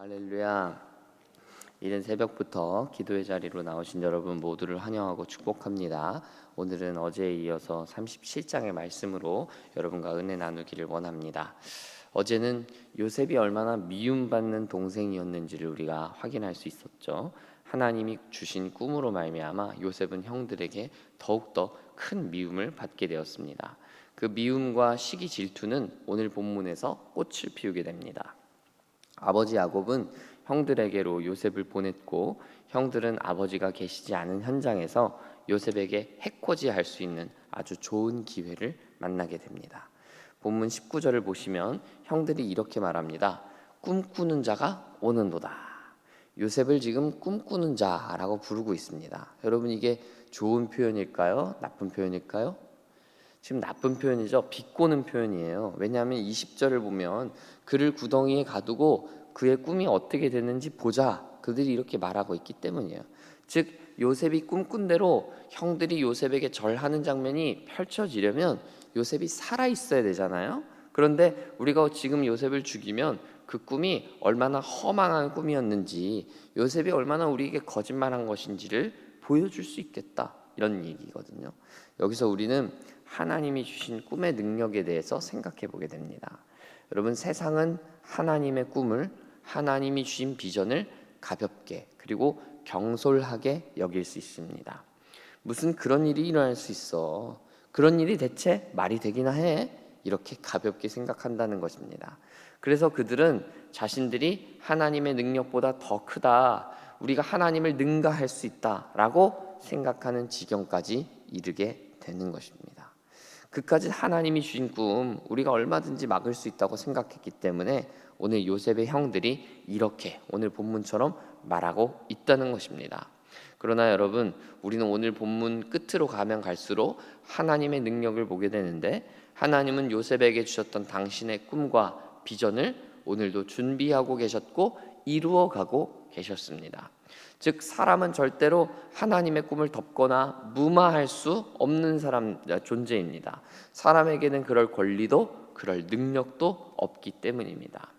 할렐루야. 이른 새벽부터 기도의 자리로 나오신 여러분 모두를 환영하고 축복합니다. 오늘은 어제에 이어서 37장의 말씀으로 여러분과 은혜 나누기를 원합니다. 어제는 요셉이 얼마나 미움받는 동생이었는지를 우리가 확인할 수 있었죠. 하나님이 주신 꿈으로 말미암아 요셉은 형들에게 더욱더 큰 미움을 받게 되었습니다. 그 미움과 시기 질투는 오늘 본문에서 꽃을 피우게 됩니다. 아버지 야곱은 형들에게로 요셉을 보냈고 형들은 아버지가 계시지 않은 현장에서 요셉에게 해코지할 수 있는 아주 좋은 기회를 만나게 됩니다. 본문 19절을 보시면 형들이 이렇게 말합니다. 꿈꾸는 자가 오는도다. 요셉을 지금 꿈꾸는 자라고 부르고 있습니다. 여러분, 이게 좋은 표현일까요? 나쁜 표현일까요? 지금 나쁜 표현이죠. 비꼬는 표현이에요. 왜냐하면 20절을 보면 그를 구덩이에 가두고 그의 꿈이 어떻게 되는지 보자, 그들이 이렇게 말하고 있기 때문이에요. 즉 요셉이 꿈꾼 대로 형들이 요셉에게 절하는 장면이 펼쳐지려면 요셉이 살아 있어야 되잖아요. 그런데 우리가 지금 요셉을 죽이면 그 꿈이 얼마나 허망한 꿈이었는지, 요셉이 얼마나 우리에게 거짓말한 것인지를 보여줄 수 있겠다, 이런 얘기거든요. 여기서 우리는 하나님이 주신 꿈의 능력에 대해서 생각해 보게 됩니다. 여러분, 세상은 하나님의 꿈을, 하나님이 주신 비전을 가볍게 그리고 경솔하게 여길 수 있습니다. 무슨 그런 일이 일어날 수 있어, 그런 일이 대체 말이 되기나 해, 이렇게 가볍게 생각한다는 것입니다. 그래서 그들은 자신들이 하나님의 능력보다 더 크다, 우리가 하나님을 능가할 수 있다라고 생각하는 지경까지 이르게 되는 것입니다. 그까지 하나님이 주신 꿈 우리가 얼마든지 막을 수 있다고 생각했기 때문에 오늘 요셉의 형들이 이렇게 오늘 본문처럼 말하고 있다는 것입니다. 그러나 여러분, 우리는 오늘 본문 끝으로 가면 갈수록 하나님의 능력을 보게 되는데, 하나님은 요셉에게 주셨던 당신의 꿈과 비전을 오늘도 준비하고 계셨고 이루어가고 계셨습니다. 즉 사람은 절대로 하나님의 꿈을 덮거나 무마할 수 없는 존재입니다. 사람에게는 그럴 권리도 그럴 능력도 없기 때문입니다.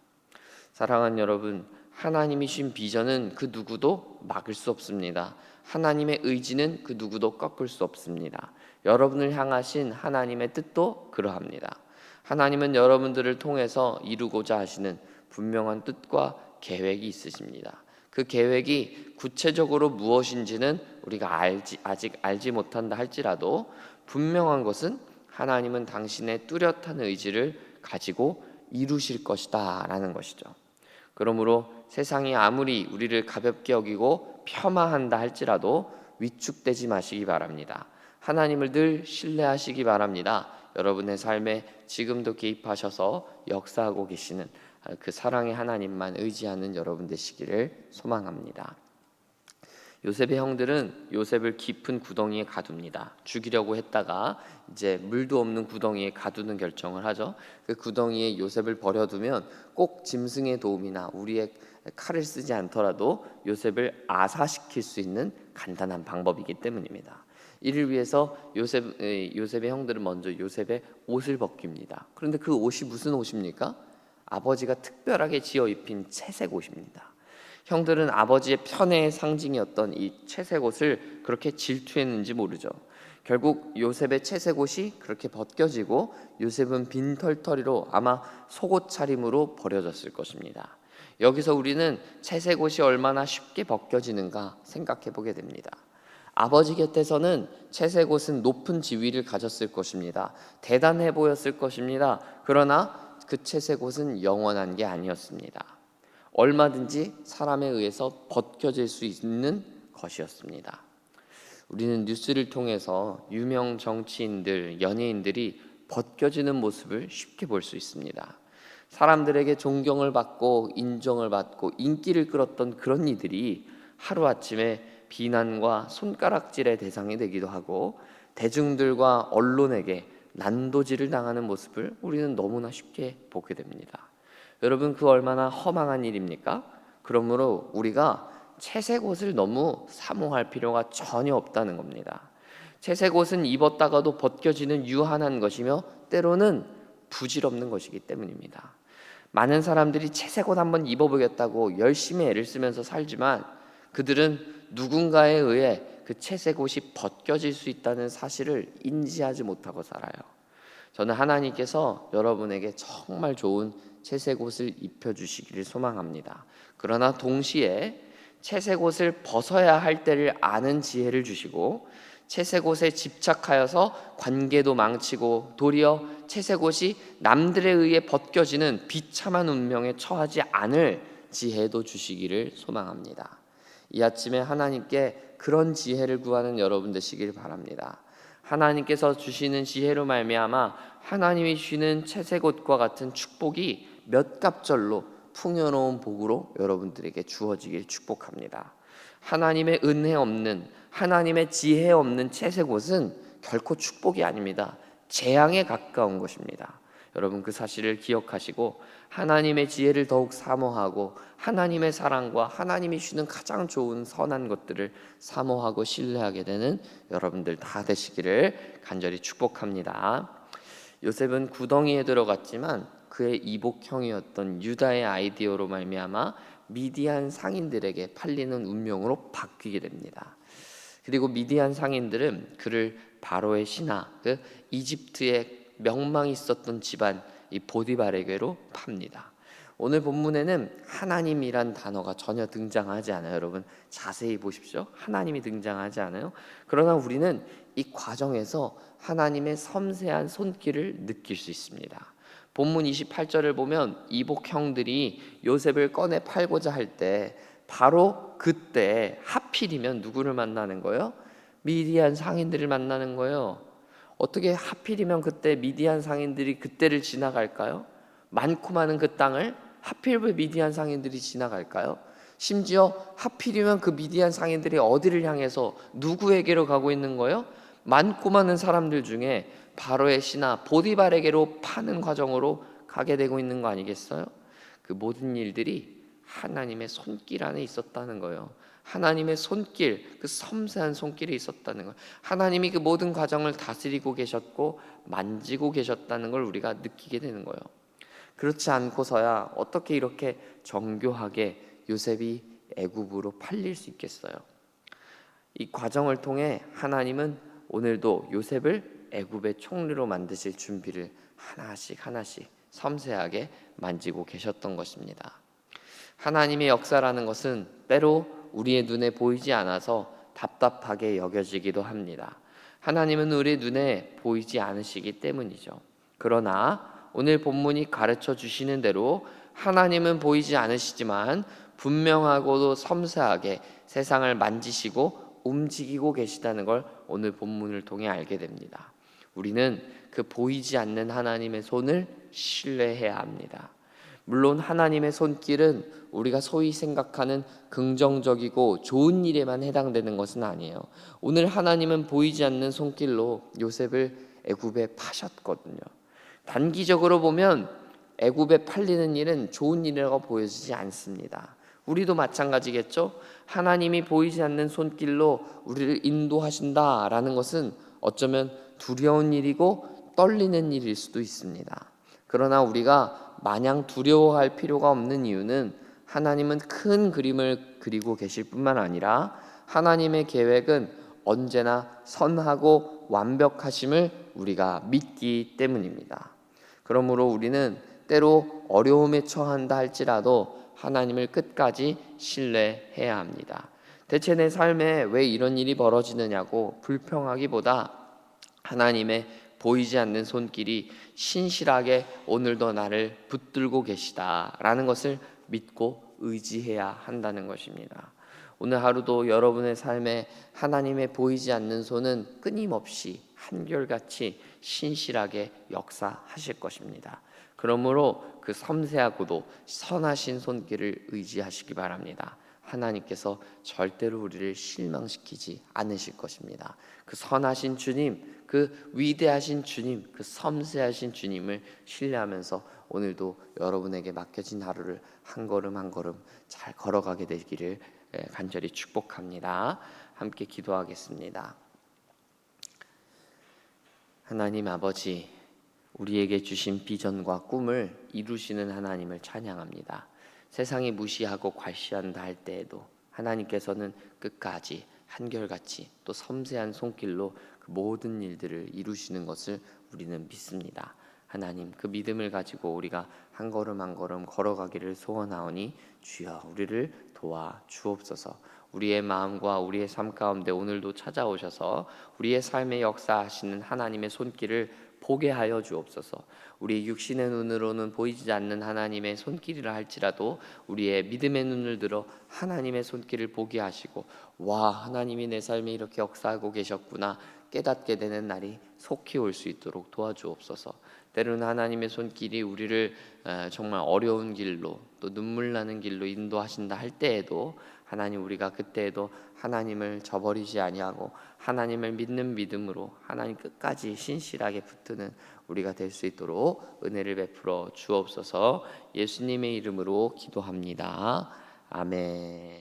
사랑하는 여러분, 하나님이 주신 비전은 그 누구도 막을 수 없습니다. 하나님의 의지는 그 누구도 꺾을 수 없습니다. 여러분을 향하신 하나님의 뜻도 그러합니다. 하나님은 여러분들을 통해서 이루고자 하시는 분명한 뜻과 계획이 있으십니다. 그 계획이 구체적으로 무엇인지는 우리가 아직 알지 못한다 할지라도 분명한 것은 하나님은 당신의 뚜렷한 의지를 가지고 이루실 것이다 라는 것이죠. 그러므로 세상이 아무리 우리를 가볍게 여기고 폄하한다 할지라도 위축되지 마시기 바랍니다. 하나님을 늘 신뢰하시기 바랍니다. 여러분의 삶에 지금도 개입하셔서 역사하고 계시는 그 사랑의 하나님만 의지하는 여러분 되시기를 소망합니다. 요셉의 형들은 요셉을 깊은 구덩이에 가둡니다. 죽이려고 했다가 이제 물도 없는 구덩이에 가두는 결정을 하죠. 그 구덩이에 요셉을 버려두면 꼭 짐승의 도움이나 우리의 칼을 쓰지 않더라도 요셉을 아사시킬 수 있는 간단한 방법이기 때문입니다. 이를 위해서 요셉의 형들은 먼저 요셉의 옷을 벗깁니다. 그런데 그 옷이 무슨 옷입니까? 아버지가 특별하게 지어 입힌 채색 옷입니다. 형들은 아버지의 편애의 상징이었던 이 채색 옷을 그렇게 질투했는지 모르죠. 결국 요셉의 채색 옷이 그렇게 벗겨지고 요셉은 빈털터리로 아마 속옷 차림으로 버려졌을 것입니다. 여기서 우리는 채색 옷이 얼마나 쉽게 벗겨지는가 생각해 보게 됩니다. 아버지 곁에서는 채색 옷은 높은 지위를 가졌을 것입니다. 대단해 보였을 것입니다. 그러나 그 채색 옷은 영원한 게 아니었습니다. 얼마든지 사람에 의해서 벗겨질 수 있는 것이었습니다. 우리는 뉴스를 통해서 유명 정치인들, 연예인들이 벗겨지는 모습을 쉽게 볼 수 있습니다. 사람들에게 존경을 받고 인정을 받고 인기를 끌었던 그런 이들이 하루아침에 비난과 손가락질의 대상이 되기도 하고 대중들과 언론에게 난도질을 당하는 모습을 우리는 너무나 쉽게 보게 됩니다. 여러분, 그 얼마나 허망한 일입니까? 그러므로 우리가 채색 옷을 너무 사모할 필요가 전혀 없다는 겁니다. 채색 옷은 입었다가도 벗겨지는 유한한 것이며 때로는 부질없는 것이기 때문입니다. 많은 사람들이 채색 옷 한번 입어보겠다고 열심히 애를 쓰면서 살지만 그들은 누군가에 의해 그 채색 옷이 벗겨질 수 있다는 사실을 인지하지 못하고 살아요. 저는 하나님께서 여러분에게 정말 좋은 채색 옷을 입혀주시기를 소망합니다. 그러나 동시에 채색 옷을 벗어야 할 때를 아는 지혜를 주시고, 채색 옷에 집착하여서 관계도 망치고 도리어 채색 옷이 남들에 의해 벗겨지는 비참한 운명에 처하지 않을 지혜도 주시기를 소망합니다. 이 아침에 하나님께 그런 지혜를 구하는 여러분 되시길 바랍니다. 하나님께서 주시는 지혜로 말미암아 하나님이 주시는 채색 옷과 같은 축복이 몇 갑절로 풍요로운 복으로 여러분들에게 주어지길 축복합니다. 하나님의 은혜 없는, 하나님의 지혜 없는 채색 옷은 결코 축복이 아닙니다. 재앙에 가까운 것입니다. 여러분 그 사실을 기억하시고 하나님의 지혜를 더욱 사모하고 하나님의 사랑과 하나님이 주시는 가장 좋은 선한 것들을 사모하고 신뢰하게 되는 여러분들 다 되시기를 간절히 축복합니다. 요셉은 구덩이에 들어갔지만 그의 이복형이었던 유다의 아이디어로 말미암아 미디안 상인들에게 팔리는 운명으로 바뀌게 됩니다. 그리고 미디안 상인들은 그를 바로의 신하, 그 이집트의 명망이 있었던 집안 이 보디발에게로 팝니다. 오늘 본문에는 하나님이란 단어가 전혀 등장하지 않아요. 여러분 자세히 보십시오. 하나님이 등장하지 않아요. 그러나 우리는 이 과정에서 하나님의 섬세한 손길을 느낄 수 있습니다. 본문 28절을 보면 이복 형들이 요셉을 꺼내 팔고자 할 때 바로 그때 하필이면 누구를 만나는 거예요? 미디안 상인들을 만나는 거예요. 어떻게 하필이면 그때 미디안 상인들이 그때를 지나갈까요? 많고 많은 그 땅을 하필 왜 미디안 상인들이 지나갈까요? 심지어 하필이면 그 미디안 상인들이 어디를 향해서 누구에게로 가고 있는 거예요? 많고 많은 사람들 중에 바로의 신하 보디발에게로 파는 과정으로 가게 되고 있는 거 아니겠어요? 그 모든 일들이 하나님의 손길 안에 있었다는 거예요. 하나님의 손길, 그 섬세한 손길이 있었다는 거예요. 하나님이 그 모든 과정을 다스리고 계셨고 만지고 계셨다는 걸 우리가 느끼게 되는 거예요. 그렇지 않고서야 어떻게 이렇게 정교하게 요셉이 애굽으로 팔릴 수 있겠어요? 이 과정을 통해 하나님은 오늘도 요셉을 애굽의 총리로 만드실 준비를 하나씩 섬세하게 만지고 계셨던 것입니다. 하나님의 역사라는 것은 때로 우리의 눈에 보이지 않아서 답답하게 여겨지기도 합니다. 하나님은 우리 눈에 보이지 않으시기 때문이죠. 그러나 오늘 본문이 가르쳐 주시는 대로 하나님은 보이지 않으시지만 분명하고도 섬세하게 세상을 만지시고 움직이고 계시다는 걸 오늘 본문을 통해 알게 됩니다. 우리는 그 보이지 않는 하나님의 손을 신뢰해야 합니다. 물론 하나님의 손길은 우리가 소위 생각하는 긍정적이고 좋은 일에만 해당되는 것은 아니에요. 오늘 하나님은 보이지 않는 손길로 요셉을 애굽에 파셨거든요. 단기적으로 보면 애굽에 팔리는 일은 좋은 일이라고 보여지지 않습니다. 우리도 마찬가지겠죠. 하나님이 보이지 않는 손길로 우리를 인도하신다라는 것은 어쩌면 두려운 일이고 떨리는 일일 수도 있습니다. 그러나 우리가 마냥 두려워할 필요가 없는 이유는 하나님은 큰 그림을 그리고 계실 뿐만 아니라 하나님의 계획은 언제나 선하고 완벽하심을 우리가 믿기 때문입니다. 그러므로 우리는 때로 어려움에 처한다 할지라도 하나님을 끝까지 신뢰해야 합니다. 대체 내 삶에 왜 이런 일이 벌어지느냐고 불평하기보다 하나님의 보이지 않는 손길이 신실하게 오늘도 나를 붙들고 계시다라는 것을 믿고 의지해야 한다는 것입니다. 오늘 하루도 여러분의 삶에 하나님의 보이지 않는 손은 끊임없이 한결같이 신실하게 역사하실 것입니다. 그러므로 그 섬세하고도 선하신 손길을 의지하시기 바랍니다. 하나님께서 절대로 우리를 실망시키지 않으실 것입니다. 그 선하신 주님, 그 위대하신 주님, 그 섬세하신 주님을 신뢰하면서 오늘도 여러분에게 맡겨진 하루를 한 걸음 한 걸음 잘 걸어가게 되기를 간절히 축복합니다. 함께 기도하겠습니다. 하나님 아버지, 우리에게 주신 비전과 꿈을 이루시는 하나님을 찬양합니다. 세상이 무시하고 괄시한다 할 때에도 하나님께서는 끝까지 한결같이 또 섬세한 손길로 그 모든 일들을 이루시는 것을 우리는 믿습니다. 하나님, 그 믿음을 가지고 우리가 한 걸음 한 걸음 걸어가기를 소원하오니 주여 우리를 도와 주옵소서. 우리의 마음과 우리의 삶 가운데 오늘도 찾아오셔서 우리의 삶에 역사하시는 하나님의 손길을 보게 하여 주옵소서. 우리 육신의 눈으로는 보이지 않는 하나님의 손길이라 할지라도 우리의 믿음의 눈을 들어 하나님의 손길을 보게 하시고, 와, 하나님이 내 삶에 이렇게 역사하고 계셨구나 깨닫게 되는 날이 속히 올 수 있도록 도와주옵소서. 때로는 하나님의 손길이 우리를 정말 어려운 길로 또 눈물 나는 길로 인도하신다 할 때에도 하나님, 우리가 그때에도 하나님을 저버리지 아니하고 하나님을 믿는 믿음으로 하나님 끝까지 신실하게 붙드는 우리가 될 수 있도록 은혜를 베풀어 주옵소서. 예수님의 이름으로 기도합니다. 아멘.